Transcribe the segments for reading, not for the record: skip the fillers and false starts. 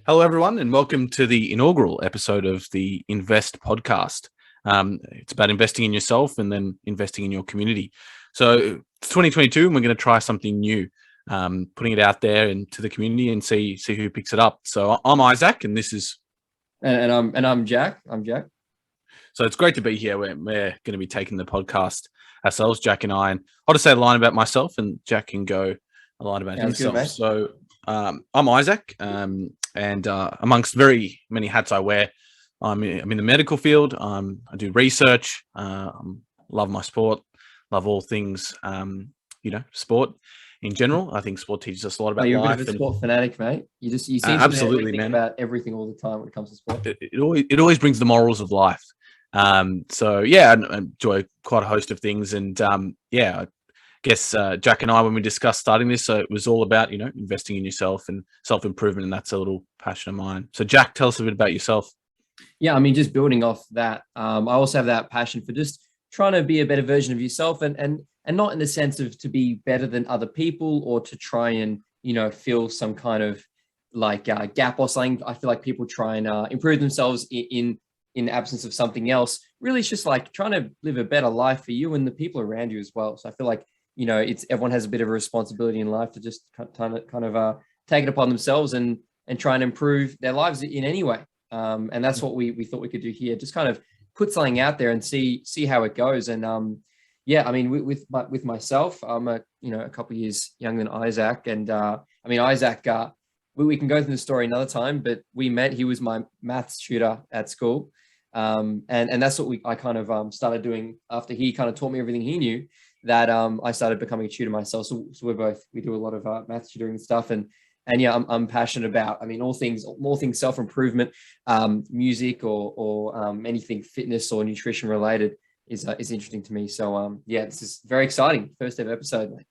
Hello, everyone, and welcome to the inaugural episode of the Invst Podcast. It's about investing in yourself and then investing in your community. So it's 2022, and we're going to try something new, putting it out there into the community and see who picks it up. So I'm Isaac, and this is I'm Jack. I'm Jack. So it's great to be here. We're going to be taking the podcast ourselves, Jack and I. And I'll just say a line about myself, and Jack can go a line about himself. Good, so I'm Isaac. And amongst very many hats I wear, I'm in the medical field. I do research. Love my sport. Love all things, sport in general. I think sport teaches us a lot about you're life. You're a bit of a sport fanatic, mate. You seem to absolutely, know about everything all the time when it comes to sport. It always brings the morals of life. So I enjoy quite a host of things, and I guess Jack and I, when we discussed starting this, so it was all about investing in yourself and self-improvement, and that's a little passion of mine. So Jack, tell us a bit about yourself. Yeah, I mean, just building off that, I also have that passion for just trying to be a better version of yourself, and not in the sense of to be better than other people or to try and fill some kind of like gap or something. I feel like people try and improve themselves in the absence of something else. Really, it's just like trying to live a better life for you and the people around you as well. So I feel like it's everyone has a bit of a responsibility in life to just kind of take it upon themselves and try and improve their lives in any way. And that's what we thought we could do here. Just kind of put something out there and see how it goes. And I mean, with myself, I'm a couple of years younger than Isaac, and Isaac. We can go through the story another time, but we met. He was my maths tutor at school, and that's what I kind of started doing after he kind of taught me everything he knew. That I started becoming a tutor myself. So we do a lot of math tutoring stuff, and I'm passionate about, all things self-improvement, music or anything fitness or nutrition related is interesting to me. So this is very exciting. First ever episode, mate.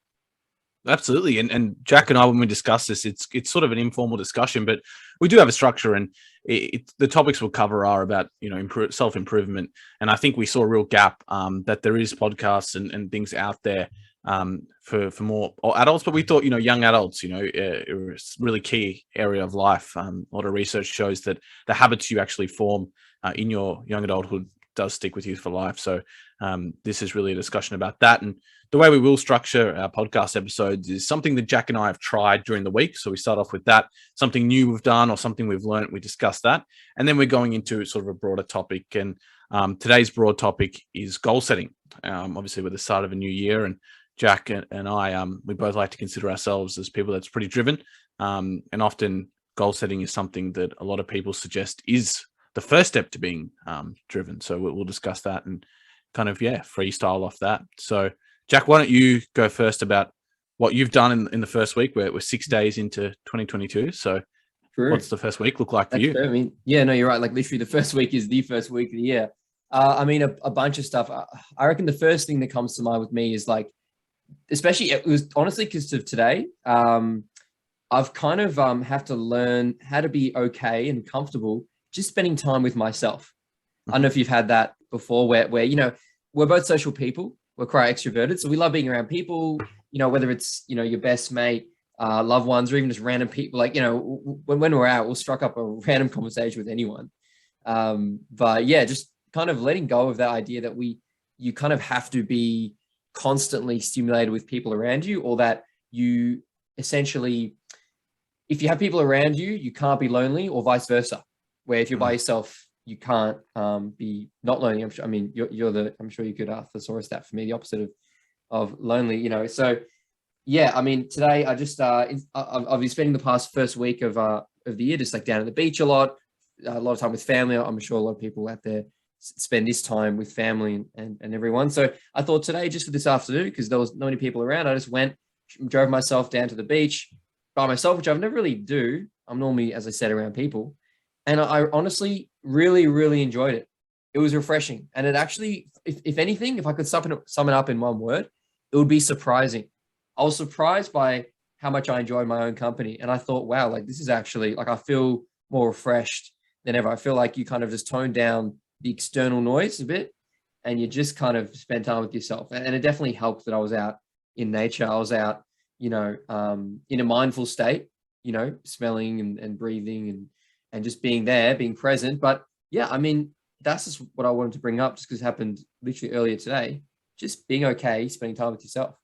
Absolutely. And Jack and I, when we discuss this, it's sort of an informal discussion, but we do have a structure, and the topics we'll cover are about, self-improvement. And I think we saw a real gap that there is podcasts and things out there for more adults, but we thought, young adults, it was a really key area of life. A lot of research shows that the habits you actually form in your young adulthood does stick with you for life. So this is really a discussion about that. And the way we will structure our podcast episodes is something that Jack and I have tried during the week. So we start off with that, something new we've done or something we've learned, we discuss that. And then we're going into sort of a broader topic. And today's broad topic is goal setting. Obviously, with the start of a new year, and Jack and I, we both like to consider ourselves as people that's pretty driven. And often goal setting is something that a lot of people suggest is the first step to being driven. So we'll discuss that and kind of, freestyle off that. So Jack, why don't you go first about what you've done in the first week? We're 6 days into 2022. So True. What's the first week look like for you? True. You're right. Like literally the first week is the first week of the year. A bunch of stuff. I reckon the first thing that comes to mind with me is like, especially it was honestly because of today, I've kind of have to learn how to be okay and comfortable just spending time with myself. I don't know if you've had that before where we're both social people. We're quite extroverted. So we love being around people, whether it's, your best mate, loved ones, or even just random people. Like, when we're out, we'll strike up a random conversation with anyone. Just kind of letting go of that idea that you kind of have to be constantly stimulated with people around you, or that you essentially, if you have people around you, you can't be lonely, or vice versa, where if you're by yourself, you can't be not lonely. I'm sure you could thesaurus that for me, the opposite of lonely, So today I just I've been spending the past first week of the year just like down at the beach a lot of time with family. I'm sure a lot of people out there spend this time with family and everyone. So I thought today, just for this afternoon, because there was not many people around, I just drove myself down to the beach by myself, which I've never really do. I'm normally, as I said, around people. And I honestly really, really enjoyed it. It was refreshing. And it actually, if anything, if I could sum it up in one word, it would be surprising. I was surprised by how much I enjoyed my own company. And I thought, wow, like this is actually, like I feel more refreshed than ever. I feel like you kind of just tone down the external noise a bit and you just kind of spend time with yourself. And it definitely helped that I was out in nature. I was out, in a mindful state. smelling and breathing and just being there, being present. But yeah, I mean, that's just what I wanted to bring up just because it happened literally earlier today. Just being okay, spending time with yourself.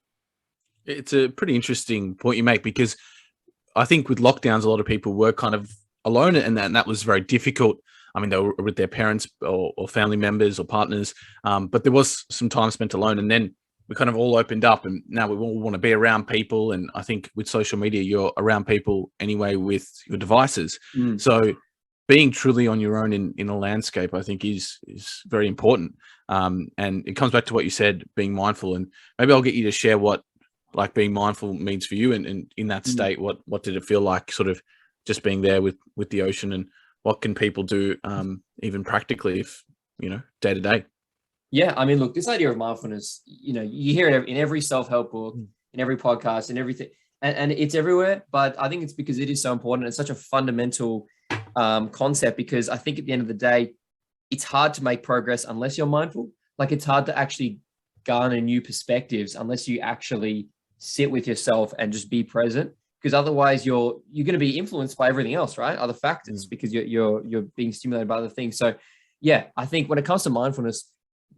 It's a pretty interesting point you make, because I think with lockdowns, a lot of people were kind of alone, and that was very difficult. I mean, they were with their parents or family members or partners, but there was some time spent alone, and then we kind of all opened up, and now we all want to be around people. And I think with social media, you're around people anyway with your devices. So being truly on your own in a landscape, I think is very important. And it comes back to what you said, being mindful. And maybe I'll get you to share what like being mindful means for you, and in that state, what did it feel like, sort of just being there with the ocean, and what can people do even practically, if day to day? Yeah, I mean, look, this idea of mindfulness, you hear it in every self-help book, in every podcast, and everything, and it's everywhere. But I think it's because it is so important. It's such a fundamental concept, because I think at the end of the day, it's hard to make progress unless you're mindful. Like, it's hard to actually garner new perspectives unless you actually sit with yourself and just be present, because otherwise you're going to be influenced by everything else, right? Other factors, because you're being stimulated by other things. So yeah, I think when it comes to mindfulness,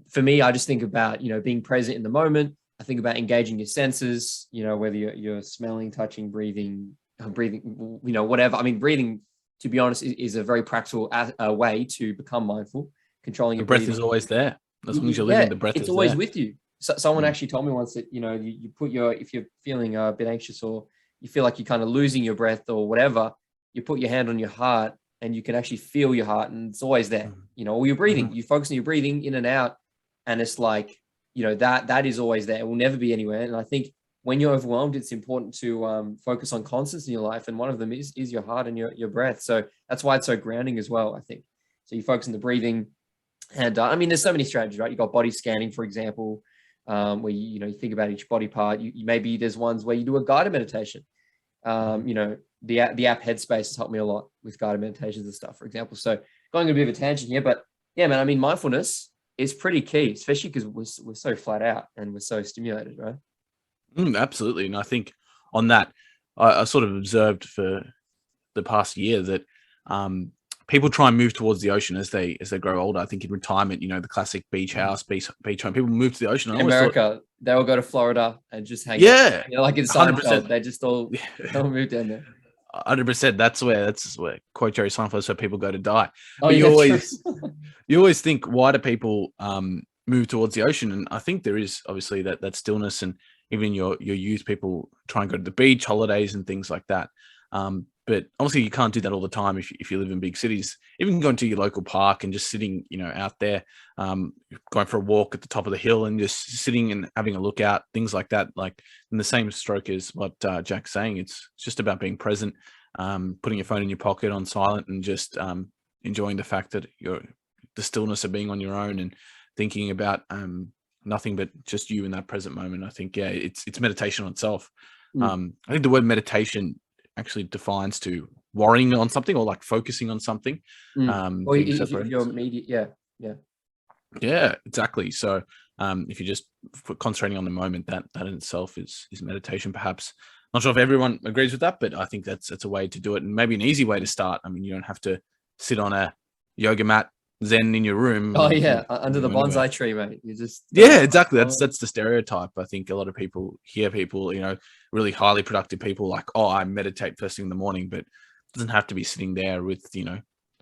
for me, I just think about, being present in the moment. I think about engaging your senses, whether you're smelling, touching, breathing, whatever. I mean, breathing, to be honest, is a very practical way to become mindful. Controlling your breath breathing is always there. As long as you're living, the breath is always there. with you. So, someone actually told me once that, you put if you're feeling a bit anxious, or you feel like you're kind of losing your breath or whatever, you put your hand on your heart and you can actually feel your heart, and it's always there, or you're breathing, you focus on your breathing in and out. And it's like, that is always there. It will never be anywhere. And I think when you're overwhelmed, it's important to focus on constants in your life. And one of them is your heart and your breath. So that's why it's so grounding as well, I think. So you focus on the breathing. And I mean, there's so many strategies, right? You've got body scanning, for example, where you think about each body part. You maybe there's ones where you do a guided meditation. The app Headspace has helped me a lot with guided meditations and stuff, for example. So going a bit of a tangent here, but yeah, man, I mean, mindfulness is pretty key, especially because we're so flat out and we're so stimulated, right? Absolutely. And I think on that, I sort of observed for the past year that people try and move towards the ocean as they grow older. I think in retirement, the classic beach house, beach home, people move to the ocean. In America, they all go to Florida and just hang out. Like in Seinfeld, they just all move down there. 100%. That's where quote Jerry Seinfeld, so people go to die. Oh, but yeah, you always think, why do people move towards the ocean? And I think there is obviously that stillness, and even your youth, people try and go to the beach, holidays and things like that. But obviously you can't do that all the time if you live in big cities. Even going to your local park and just sitting, out there, going for a walk at the top of the hill and just sitting and having a look out, things like that. Like in the same stroke as what Jack's saying, it's just about being present, putting your phone in your pocket on silent, and just enjoying the fact that the stillness of being on your own and thinking about nothing but just you in that present moment. I think, it's meditation on itself. I think the word meditation actually defines to worrying on something, or like focusing on something. Or if you're immediate, yeah, exactly. So if you're just concentrating on the moment, that in itself is meditation. Perhaps not sure if everyone agrees with that, but I think that's a way to do it, and maybe an easy way to start. I mean, you don't have to sit on a yoga mat zen in your room. Oh yeah, under the bonsai tree, mate. You just exactly. That's the stereotype. I think a lot of people hear people, really highly productive people like, oh, I meditate first thing in the morning, but it doesn't have to be sitting there with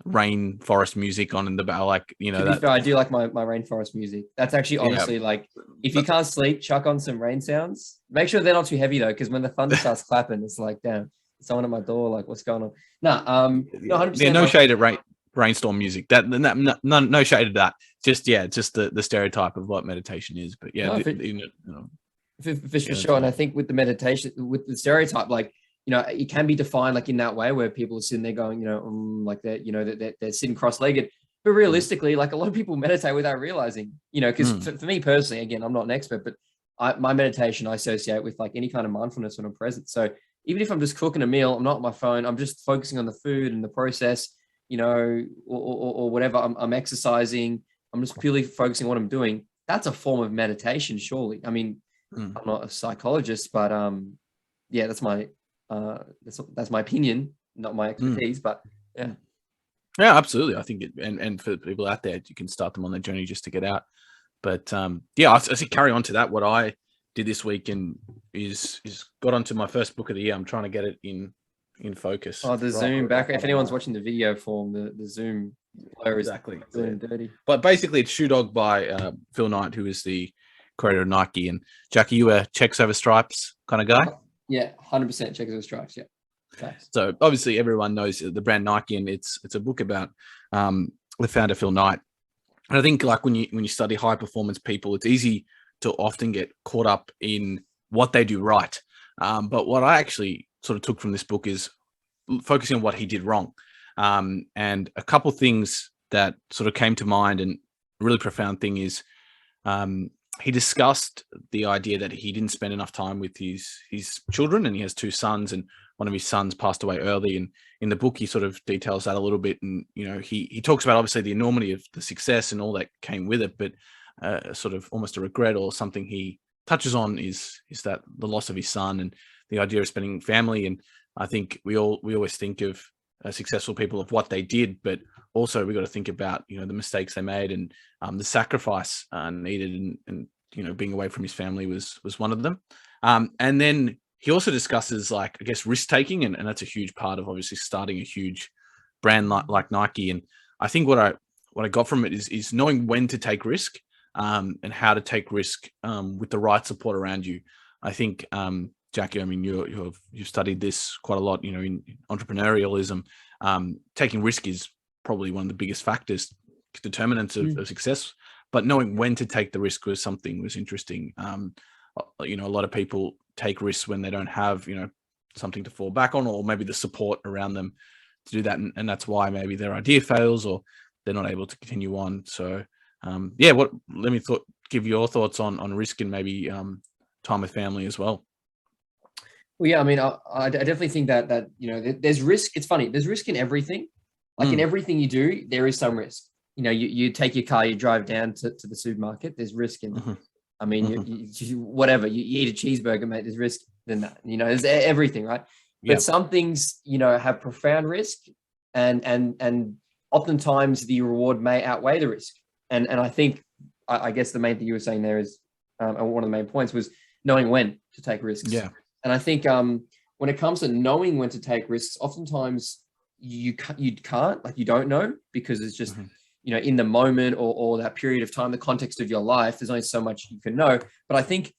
rainforest music on in the back. Like, to be fair, I do like my rainforest music. That's actually honestly like, if you can't sleep, chuck on some rain sounds. Make sure they're not too heavy though, because when the thunder starts clapping, it's like, damn, someone at my door. Like, what's going on? No, 100%. Yeah, no shade at rainstorm music. No shade of that. Just the stereotype of what meditation is. But yeah, for sure. And I think with the meditation, with the stereotype, like, it can be defined like in that way where people are sitting there going, like that, they're sitting cross-legged. But realistically, like a lot of people meditate without realizing, because for me personally, again, I'm not an expert, but my meditation, I associate with like any kind of mindfulness when I'm present. So even if I'm just cooking a meal, I'm not on my phone, I'm just focusing on the food and the process, or whatever. I'm exercising. I'm just purely focusing on what I'm doing. That's a form of meditation, surely. I mean, I'm not a psychologist, but that's my That's my opinion, not my expertise, but yeah. Yeah, absolutely. I think and for people out there, you can start them on their journey just to get out. But yeah, I see, carry on to that. What I did this weekend is got onto my first book of the year. I'm trying to get it in focus. Oh, the Zoom back. If anyone's watching the video form, the Zoom blur is exactly dirty. But basically, it's Shoe Dog by Phil Knight, who is the creator of Nike. And Jackie, you a checks over stripes kind of guy? Yeah, 100% checks over stripes. Yeah. Thanks. So obviously, everyone knows the brand Nike, and it's a book about the founder Phil Knight. And I think like when you study high performance people, it's easy to often get caught up in what they do right. But what I actually sort of took from this book is focusing on what he did wrong. And a couple things that sort of came to mind, and a really profound thing is he discussed the idea that he didn't spend enough time with his children, and he has two sons, and one of his sons passed away early. And in the book, he sort of details that a little bit. And, he talks about obviously the enormity of the success and all that came with it, but sort of almost a regret or something he touches on is that the loss of his son and the idea of spending family. And I think we always think of successful people of what they did, but also we got to think about, the mistakes they made and the sacrifice needed, and being away from his family was one of them. And then he also discusses risk taking, and that's a huge part of obviously starting a huge brand like Nike. And I think what I got from it is knowing when to take risk and how to take risk with the right support around you. I think Jackie, I mean, you've studied this quite a lot, in entrepreneurialism. Taking risk is probably one of the biggest factors, determinants of success. But knowing when to take the risk was interesting. A lot of people take risks when they don't have, something to fall back on, or maybe the support around them to do that. And that's why maybe their idea fails or they're not able to continue on. So, let me give your thoughts on risk and maybe time with family as well. Well, yeah, I mean, I definitely think that there's risk. It's funny. There's risk in everything. Like in everything you do, there is some risk. You take your car, you drive down to the supermarket. There's risk in. I mean, you eat a cheeseburger, mate. There's risk in that. There's everything, right? But some things, have profound risk, and oftentimes the reward may outweigh the risk. And I think, I guess the main thing you were saying there is, one of the main points was knowing when to take risks. Yeah. And I think when it comes to knowing when to take risks, oftentimes you can't, like you don't know, because it's just, in the moment or that period of time, the context of your life, there's only so much you can know. But I think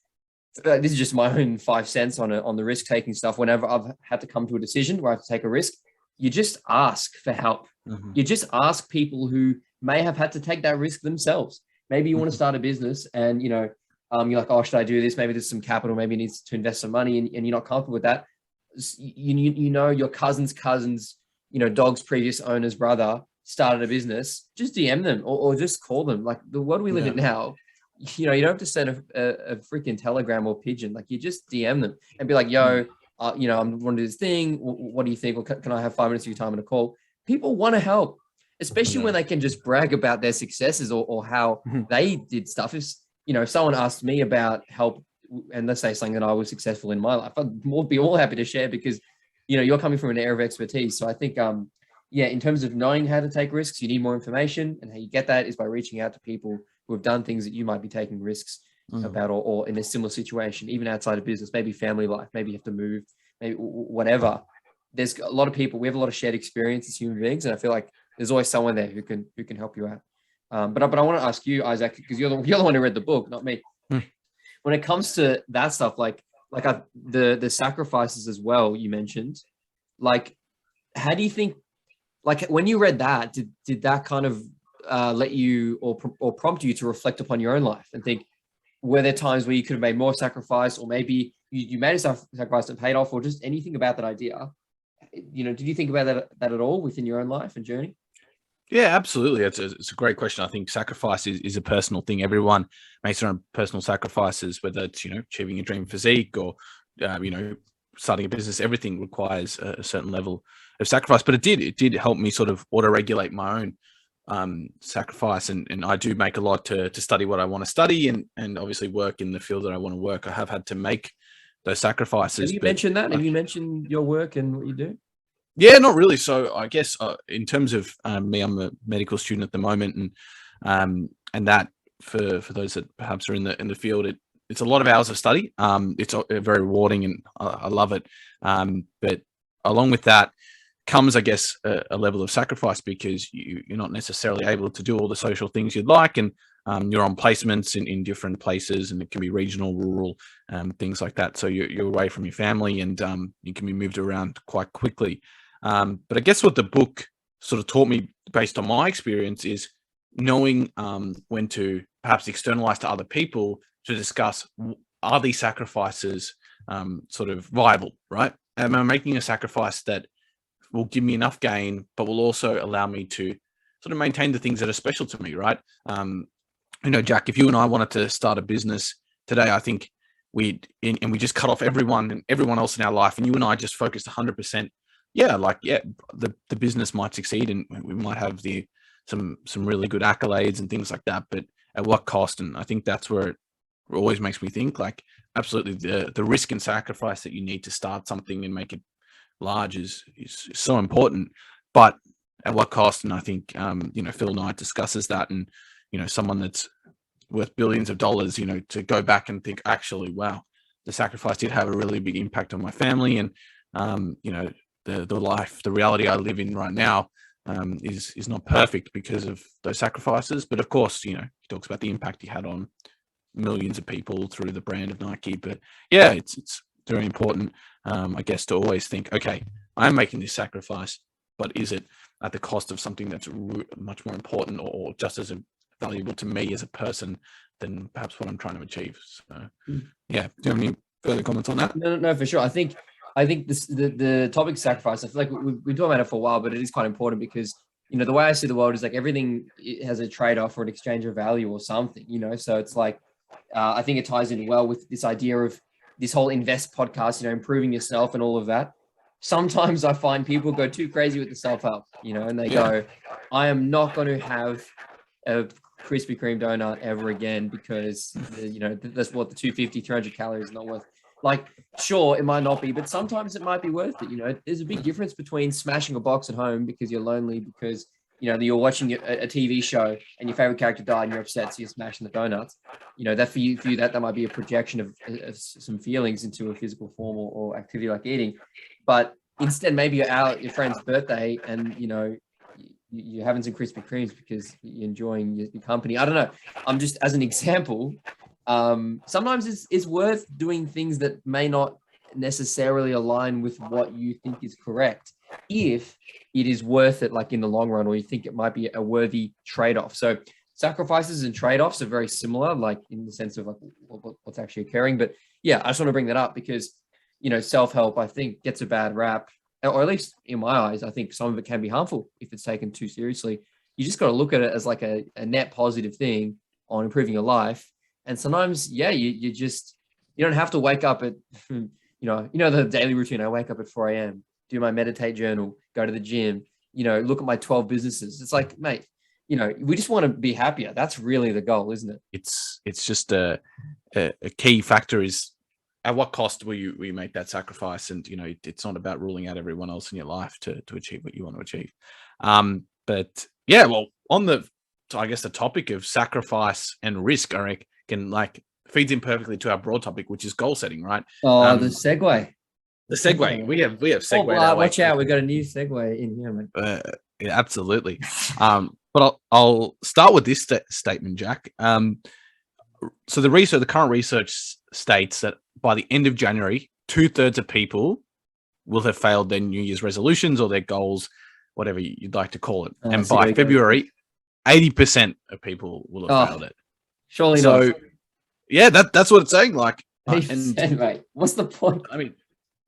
this is just my own 5 cents on the risk taking stuff. Whenever I've had to come to a decision where I have to take a risk, you just ask for help. You just ask people who may have had to take that risk themselves. Maybe you want to start a business and, you're like, oh, should I do this? Maybe there's some capital, maybe you need to invest some money and you're not comfortable with that. Your cousin's dog's previous owner's brother started a business, just DM them or just call them. Like the world we live in now, you don't have to send a freaking telegram or pigeon. Like you just DM them and be like, yo, I'm want to do this thing. What do you think? Or can I have 5 minutes of your time on a call? People want to help, especially when they can just brag about their successes or how they did stuff. If someone asked me about help, and let's say something that I was successful in my life, I'd be all happy to share because, you're coming from an area of expertise. So I think, in terms of knowing how to take risks, you need more information, and how you get that is by reaching out to people who have done things that you might be taking risks about, or in a similar situation, even outside of business, maybe family life, maybe you have to move, maybe whatever. There's a lot of people, we have a lot of shared experience as human beings, and I feel like there's always someone there who can help you out. But I want to ask you, Isaac, because you're the one who read the book, not me. When it comes to that stuff, the sacrifices as well, you mentioned, how do you think, when you read that, did that kind of let you or prompt you to reflect upon your own life and think, were there times where you could have made more sacrifice, or maybe you made a sacrifice and paid off, or just anything about that idea? Did you think about that at all within your own life and journey? Yeah, absolutely. It's a great question. I think sacrifice is a personal thing. Everyone makes their own personal sacrifices, whether it's, achieving a dream physique or, starting a business. Everything requires a certain level of sacrifice, but it did help me sort of auto-regulate my own sacrifice. And I do make a lot to study what I want to study and obviously work in the field that I want to work. I have had to make those sacrifices. Have you mentioned that? Have you mentioned your work and what you do? Yeah, not really. So I guess in terms of me, I'm a medical student at the moment, and that for those that perhaps are in the field, it's a lot of hours of study. It's very rewarding, and I love it. But along with that comes, I guess, a level of sacrifice, because you're not necessarily able to do all the social things you'd like, and you're on placements in different places, and it can be regional, rural, things like that. So you're away from your family, and you can be moved around quite quickly. But I guess what the book sort of taught me, based on my experience, is knowing when to perhaps externalize to other people to discuss, are these sacrifices sort of viable, right? Am I making a sacrifice that will give me enough gain, but will also allow me to sort of maintain the things that are special to me, right? Jack, if you and I wanted to start a business today, I think we just cut off everyone and everyone else in our life, and you and I just focused 100%. The business might succeed, and we might have some really good accolades and things like that, but at what cost? And I think that's where it always makes me think, like, absolutely the risk and sacrifice that you need to start something and make it large is so important, but at what cost? And I think Phil Knight discusses that, and someone that's worth billions of dollars, to go back and think, actually, wow, the sacrifice did have a really big impact on my family, and the reality I live in right now is not perfect because of those sacrifices. But of course, he talks about the impact he had on millions of people through the brand of Nike. But yeah, it's very important, I guess, to always think, okay, I'm making this sacrifice, but is it at the cost of something that's much more important, or just as valuable to me as a person than perhaps what I'm trying to achieve? So yeah, do you have any further comments on that? No, for sure. I think this the topic of sacrifice, I feel like we've talked about it for a while, but it is quite important, because the way I see the world is like everything has a trade-off or an exchange of value or something, so it's like I think it ties in well with this idea of this whole Invst podcast, improving yourself and all of that. Sometimes I find people go too crazy with the self-help, and they go, I am not going to have a Krispy Kreme donut ever again, because that's what, the 250, 300 calories is not worth. Like, sure, it might not be, but sometimes it might be worth it. There's a big difference between smashing a box at home because you're lonely, because you're watching a TV show and your favorite character died and you're upset, so you're smashing the donuts. That for you that might be a projection of some feelings into a physical form or activity like eating. But instead, maybe you're out at your friend's birthday and you're having some Krispy Kremes because you're enjoying your company. I don't know. I'm just, as an example, sometimes it's worth doing things that may not necessarily align with what you think is correct, if it is worth it, like in the long run, or you think it might be a worthy trade-off. So sacrifices and trade-offs are very similar, like in the sense of like what's actually occurring. But yeah, I just want to bring that up because, self-help, I think, gets a bad rap, or at least in my eyes, I think some of it can be harmful if it's taken too seriously. You just got to look at it as like a net positive thing on improving your life. And sometimes, yeah, you don't have to wake up at, the daily routine. I wake up at 4 a.m., do my meditate journal, go to the gym, look at my 12 businesses. It's like, mate, we just want to be happier. That's really the goal, isn't it? It's just a key factor is, at what cost will you make that sacrifice? And, it's not about ruling out everyone else in your life to achieve what you want to achieve. But yeah, well, on the topic of sacrifice and risk, I reckon, like, feeds in perfectly to our broad topic, which is goal setting, right? Oh, the segue. The segue. We have segue. Watch out, we got a new segue in here, man. Yeah, absolutely. But I'll start with this statement, Jack. So the current research states that by the end of January, 2/3 of people will have failed their New Year's resolutions or their goals, whatever you'd like to call it. And by February, 80% of people will have failed it. Surely not. Yeah, that's what it's saying. Like, mate, what's the point? I mean,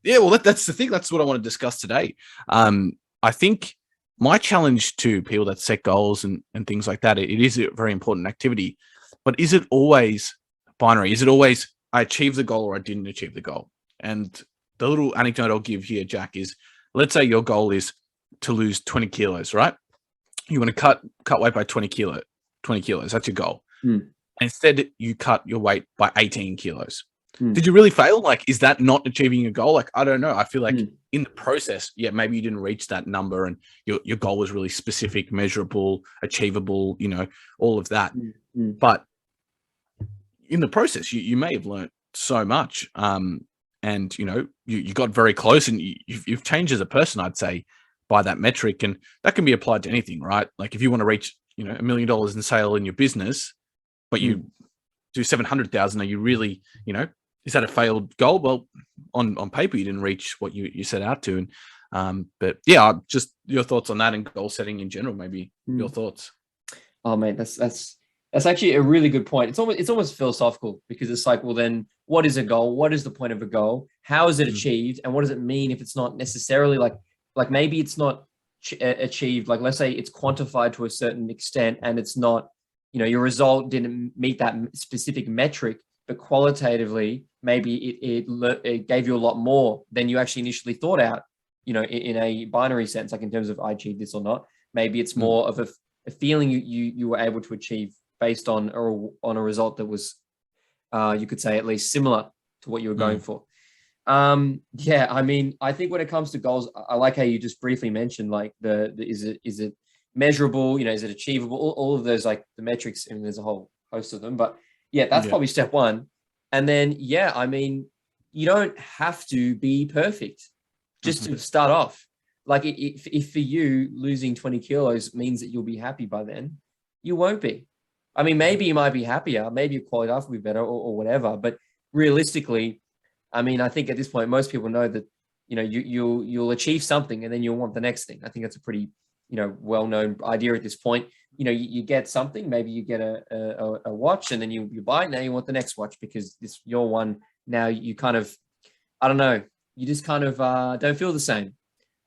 yeah, well, that's the thing. That's what I want to discuss today. I think my challenge to people that set goals and things like that, it is a very important activity. But is it always binary? Is it always I achieved the goal or I didn't achieve the goal? And the little anecdote I'll give here, Jack, is, let's say your goal is to lose 20 kilos, right? You want to cut weight by 20 kilos. That's your goal. Instead, you cut your weight by 18 kilos. Did you really fail? Like, is that not achieving your goal? Like, I don't know. I feel like in the process, yeah, maybe you didn't reach that number and your goal was really specific, measurable, achievable, all of that. But in the process, you may have learned so much. And, you got very close and you've changed as a person, I'd say, by that metric. And that can be applied to anything, right? Like if you want to reach, $1 million in sale in your business, but you do 700,000, are you really, is that a failed goal? Well, on paper, you didn't reach what you set out to. And, but yeah, just your thoughts on that and goal setting in general, maybe your thoughts. Oh man, that's actually a really good point. It's almost philosophical because it's like, well, then what is a goal? What is the point of a goal? How is it achieved? And what does it mean if it's not necessarily like maybe it's not achieved? Like, let's say it's quantified to a certain extent and it's not, your result didn't meet that specific metric, but qualitatively, maybe it gave you a lot more than you actually initially thought out, in a binary sense, like in terms of I achieved this or not. Maybe it's more of a feeling you were able to achieve based on a result that was, you could say, at least similar to what you were going for. Yeah, I mean, I think when it comes to goals, I like how you just briefly mentioned, like is it measurable? Is it achievable? All of those, like the metrics, and there's a whole host of them. But yeah, that's probably step one. And then, yeah, I mean, you don't have to be perfect just to start off. Like if for you losing 20 kilos means that you'll be happy by then, you won't be. I mean, maybe you might be happier, maybe your quality of life will be better or whatever. But realistically, I mean, I think at this point, most people know that, you'll achieve something and then you'll want the next thing. I think that's a pretty, well-known idea at this point. You get something, maybe you get a watch and then you buy it. Now you want the next watch because your one, now you kind of, I don't know, you just kind of don't feel the same.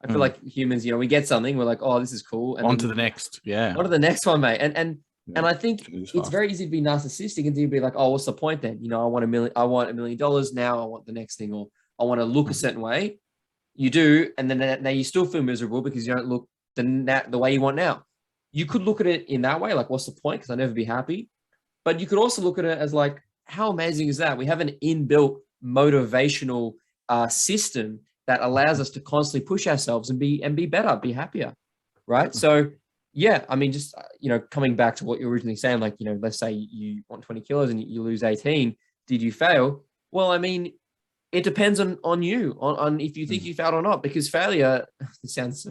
I feel like humans, we get something, we're like, oh, this is cool. And on to the next. Yeah. On to the next one, mate. And I think it's very easy to be narcissistic and to be like, oh, what's the point then? I want $1 million. I want $1 million. Now I want the next thing, or I want to look a certain way. You do. And then now you still feel miserable because you don't look the way you want now. You could look at it in that way. Like, what's the point? Because I'll never be happy. But you could also look at it as like, how amazing is that? We have an inbuilt motivational system that allows us to constantly push ourselves and be better, be happier. Right. So, yeah, I mean, just, coming back to what you were originally saying, like, let's say you want 20 kilos and you lose 18. Did you fail? Well, I mean, it depends on you, on if you think you failed or not, because failure, it sounds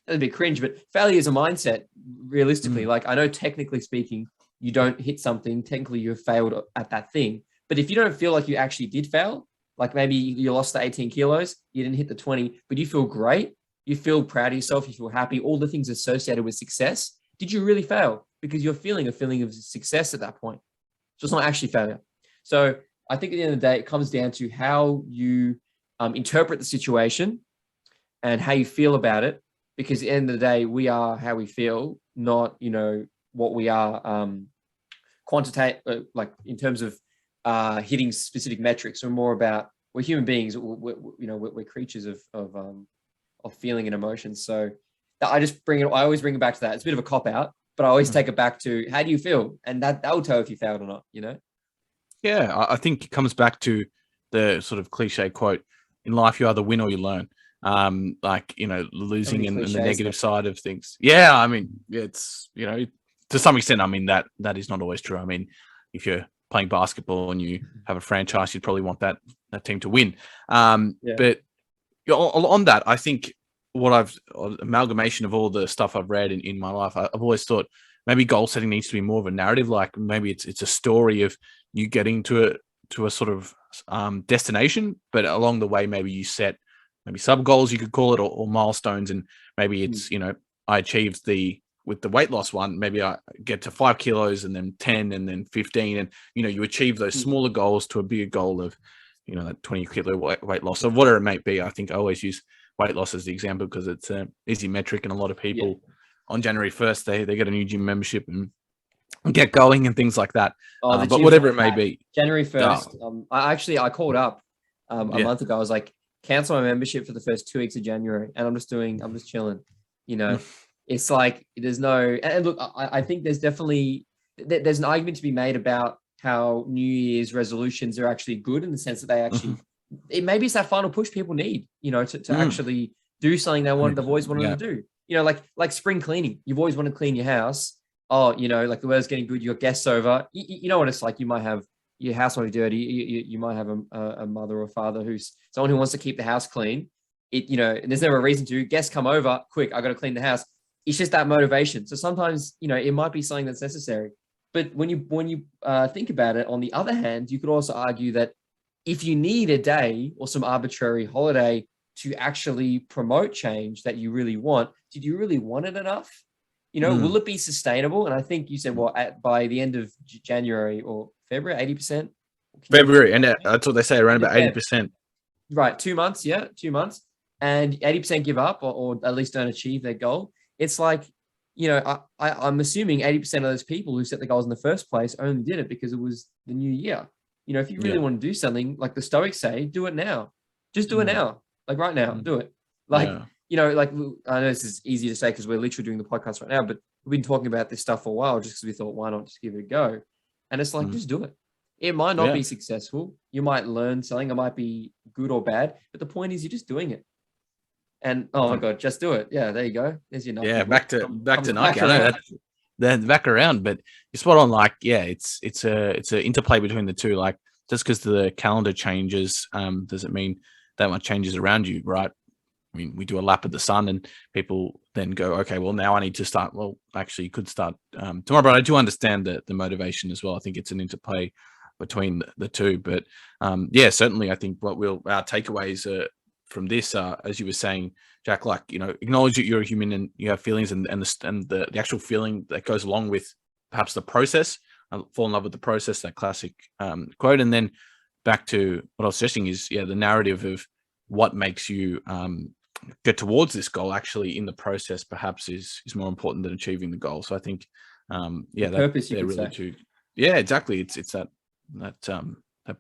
a bit cringe, but failure is a mindset, realistically. Like, I know technically speaking, you don't hit something, technically you've failed at that thing. But if you don't feel like you actually did fail, like maybe you lost the 18 kilos, you didn't hit the 20, but you feel great. You feel proud of yourself. You feel happy. All the things associated with success. Did you really fail? Because you're feeling a feeling of success at that point. So it's not actually failure. So I think at the end of the day, it comes down to how you interpret the situation and how you feel about it. Because at the end of the day, we are how we feel, not, what we are quantitative, like in terms of hitting specific metrics. We're more about, we're human beings. We're creatures of feeling and emotions. So I always bring it back to that. It's a bit of a cop out, but I always take it back to, how do you feel? And that will tell if you failed or not, Yeah, I think it comes back to the sort of cliche quote, in life, you either win or you learn. Losing and the negative side of things. Yeah, I mean, it's, to some extent, I mean, that is not always true. I mean, if you're playing basketball and you have a franchise, you'd probably want that team to win. But on that, I think amalgamation of all the stuff I've read in my life, I've always thought maybe goal setting needs to be more of a narrative. Like maybe it's a story of you getting to a sort of destination, but along the way, maybe you set maybe sub goals, you could call it, or milestones. And maybe it's, I achieved with the weight loss one, maybe I get to 5 kilos and then 10 and then 15. And, you achieve those smaller goals to a bigger goal of, that 20 kilo weight loss or whatever it may be. I think I always use weight loss as the example because it's an easy metric. And a lot of people on January 1st, they get a new gym membership and get going and things like that. But whatever it may be. January 1st, I called up a month ago. I was like, cancel my membership for the first 2 weeks of January. And I'm just chilling, It's like, there's no, and look, I think there's definitely, there's an argument to be made about how New Year's resolutions are actually good in the sense that they actually, maybe it's that final push people need, to actually do something they've always wanted to do. Like spring cleaning. You've always wanted to clean your house. Oh, like the weather's getting good. You got guests over. You know what it's like. You might have your house might be dirty. You might have a mother or father who's someone who wants to keep the house clean. And there's never a reason to. Guests come over, quick, I got to clean the house. It's just that motivation. So sometimes, it might be something that's necessary. But when you think about it, on the other hand, you could also argue that if you need a day or some arbitrary holiday to actually promote change that you really want, did you really want it enough? Will it be sustainable? And I think you said, by the end of January or February, 80%? February, and that's what they say, around about 80%. Right, 2 months, 2 months. And 80% give up or at least don't achieve their goal. It's like, I'm assuming 80% of those people who set the goals in the first place only did it because it was the new year. If you really want to do something, like the Stoics say, do it now. Just do it now. Like right now, do it. Like, like I know this is easy to say because we're literally doing the podcast right now, but we've been talking about this stuff for a while just because we thought, why not just give it a go? And it's like, just do it. It might not be successful. You might learn something. It might be good or bad, but the point is you're just doing it. And oh my God, just do it. Yeah, there you go. There's your Nike. Yeah, back to Nike. I know then back around, but you're spot on. Like, it's a interplay between the two. Like, just because the calendar changes, doesn't mean that much changes around you, right? I mean, we do a lap of the sun, and people then go, okay, well, now I need to start. Well, actually, you could start tomorrow, but I do understand the motivation as well. I think it's an interplay between the two. But certainly, I think our takeaways from this, as you were saying, Jack, like, acknowledge that you're a human and you have feelings, and the actual feeling that goes along with perhaps the process. Fall in love with the process, that classic quote. And then back to what I was suggesting is, the narrative of what makes you get towards this goal actually in the process perhaps is more important than achieving the goal. So I think, the purpose, you could really say. Exactly. It's that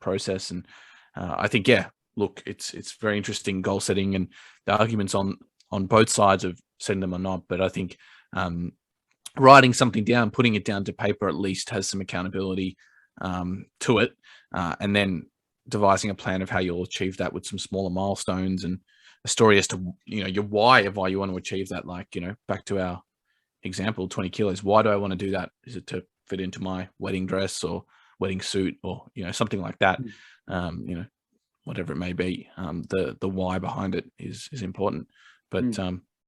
process. And I think, look, it's very interesting goal setting, and the arguments on both sides of setting them or not. But I think writing something down, putting it down to paper at least has some accountability to it, and then devising a plan of how you'll achieve that with some smaller milestones and a story as to your why of why you want to achieve that. Like, back to our example, 20 kilos. Why do I want to do that? Is it to fit into my wedding dress or wedding suit or something like that? Whatever it may be, the why behind it is important. But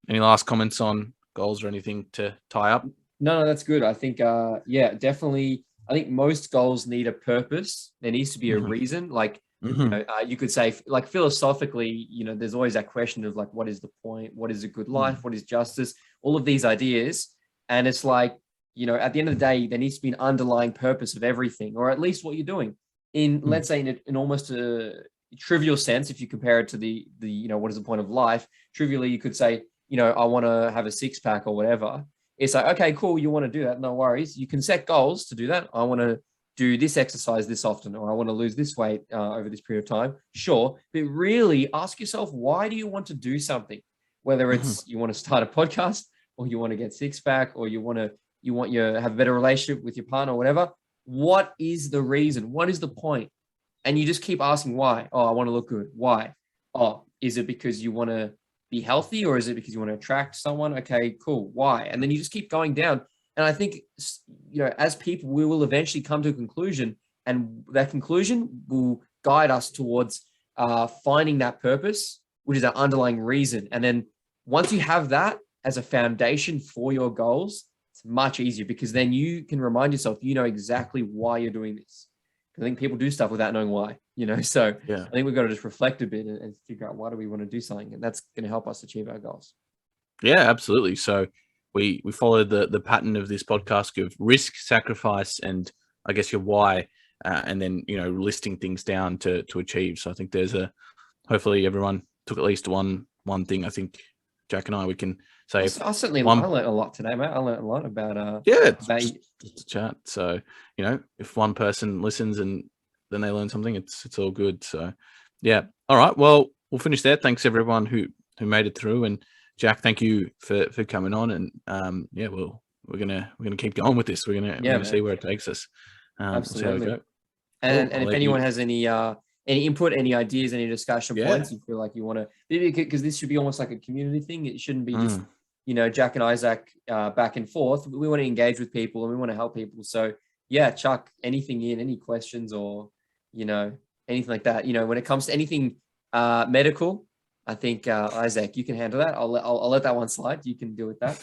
any last comments on goals or anything to tie up? No, that's good. I think definitely. I think most goals need a purpose. There needs to be a reason. Like you could say, like, philosophically, there's always that question of like, what is the point? What is a good life? What is justice? All of these ideas. And it's like, at the end of the day, there needs to be an underlying purpose of everything, or at least what you're doing. Let's say in almost a trivial sense, if you compare it to the what is the point of life? Trivially, you could say, I want to have a six pack or whatever. It's like, okay, cool. You want to do that? No worries. You can set goals to do that. I want to do this exercise this often, or I want to lose this weight over this period of time. Sure. But really ask yourself, why do you want to do something? Whether it's you want to start a podcast, or you want to get six pack, or you want to have a better relationship with your partner or whatever. What is the reason? What is the point? And you just keep asking why. Oh, I want to look good. Why? Oh, is it because you want to be healthy, or is it because you want to attract someone? Okay, cool. Why? And then you just keep going down. And I think, as people, we will eventually come to a conclusion, and that conclusion will guide us towards finding that purpose, which is our underlying reason. And then once you have that as a foundation for your goals, it's much easier, because then you can remind yourself, exactly why you're doing this. I think people do stuff without knowing why, so I think we've got to just reflect a bit and figure out why do we want to do something, and that's going to help us achieve our goals. Yeah, absolutely. So we followed the pattern of this podcast of risk, sacrifice, and I guess your why, and then, listing things down to achieve. So I think hopefully everyone took at least one thing. I think Jack and we can say. I certainly I learned a lot today, mate. I learned a lot about just a chat. So if one person listens and then they learn something, it's all good. So all right, well, we'll finish there. Thanks everyone who made it through, and Jack, thank you for coming on. And we're gonna keep going with this. We're gonna see where it takes us. Absolutely. We'll And cool. if anyone has any input, any ideas, any discussion points you feel like you want to, because this should be almost like a community thing. It shouldn't be just, Jack and Isaac back and forth. We want to engage with people and we want to help people. So yeah, chuck anything in, any questions or, anything like that. When it comes to anything medical, I think Isaac, you can handle that. I'll let that one slide. You can deal with that.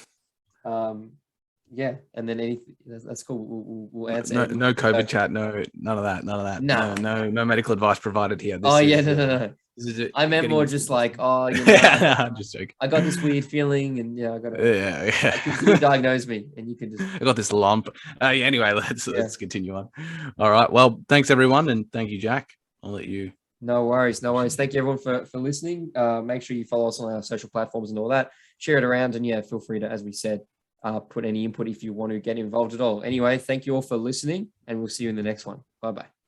And then anything that's cool. We'll answer. No COVID chat. No, none of that. No medical advice provided here. No. I meant more just like, I'm just joking. I got this weird feeling, and I got to you diagnose me, and you can just. I got this lump. Anyway, let's continue on. All right. Well, thanks everyone, and thank you, Jack. I'll let you. No worries. Thank you everyone for listening. Make sure you follow us on our social platforms and all that. Share it around, and feel free to, as we said, put any input if you want to get involved at all. Anyway, thank you all for listening, and we'll see you in the next one. Bye-bye.